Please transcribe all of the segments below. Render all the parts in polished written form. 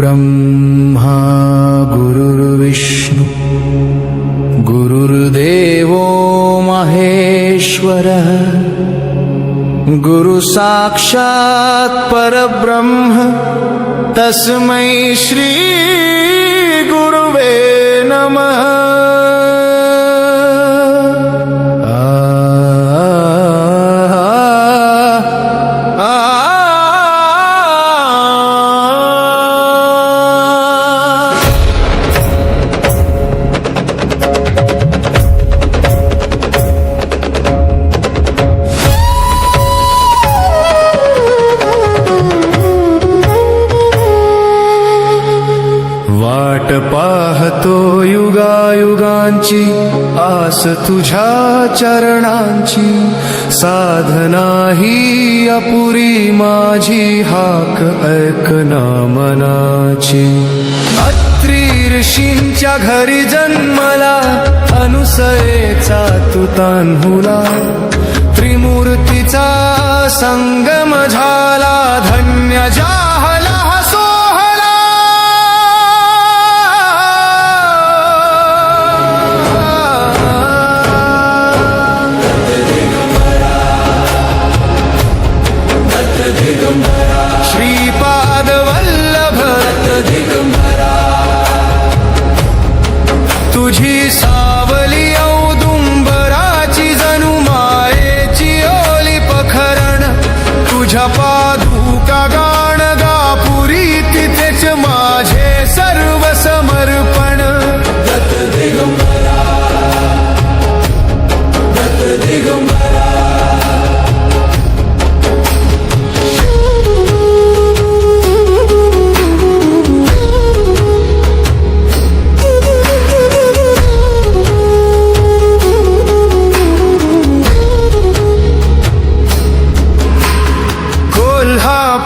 गुरुर्ब्रह्मा गुरुर्विष्णु गुरुर्देवो महेश्वरः गुरु साक्षात् परब्रह्म तस्मै श्री गुरुवे नमः। वाट पाहतो युगायुगांची आस तुझ्या चरणांची साधना ही अपुरी माझी हाक ऐकना मनाची। अत्री ऋषींच्या घरी जन्मला अनुसयेचा तू तान्हुला त्रिमूर्तीचा संगम झाला धन्य जाहला श्रीपाद वल्लभ तुझी सावली औदुंबराची जणू मायेची ओली पखरण तुझ्या पादुका गाण गापुरी तिथेच माझे सर्व समर्पण। दत्त दिगंबरा दत्त दिगंबरा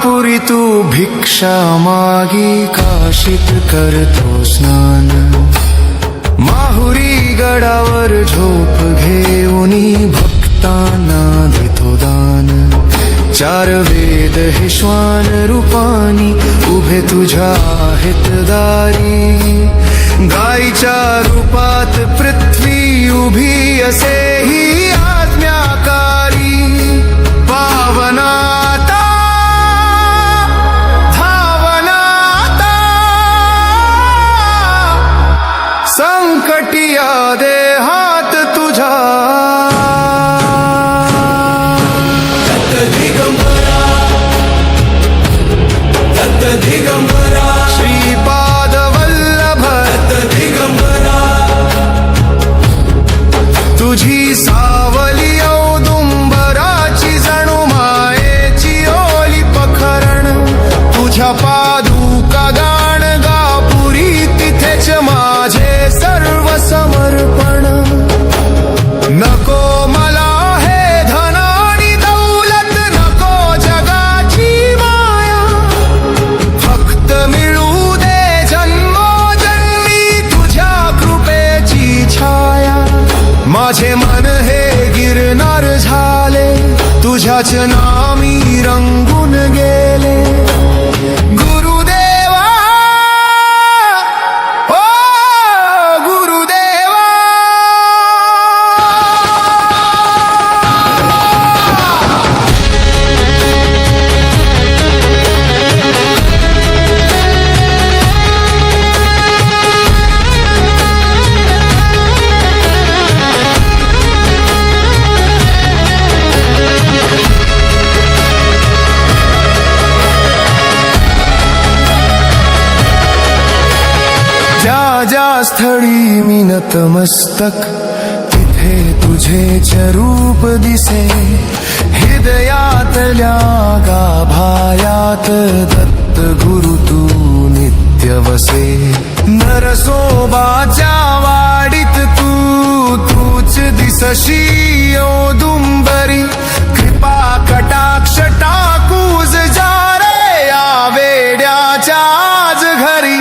पुरी तू भिक्षा मागी काशीत करतो स्नान माहुरी गडावर झोप घेऊनी भक्तांना देतो दान। चार वेद हे श्वान रूपानी उभे तुझ्या हितदारी गायीच्या रूपात पृथ्वी उभी असे ही आज्ञाकारी। पावनाता संकटिया देहात तुझा दत्त दिगंबरा दत्त दिगंबरा श्रीपाद वल्लभ दत्त दिगंबरा तुझी सावली औदुंबराची जणू मायेची ओली पखरण तुझ्या पादुका गाण गापुरी तिथेच माझे सर्व समर्पण। नको मला हे धन आणि दौलत नको जगाची माया फक्त मिळू दे जन्मोजन्मी तुझ्या कृपेची छाया। माझे मन हे गिरनार झाले तुझ्याच नामी रंगून गेले गुरुदेवा ज्या स्थळी मी नतमस्तक तिथे तुझेच रूप दिसे हृदयातल्या गाभायात दत्त गुरु तू नित्य वसे। नरसोबाच्या वाडीत तूच दिसशी औदुंबरी कृपा कटाक्ष टाकूज जा रे या वेड्याच्या आज घरी।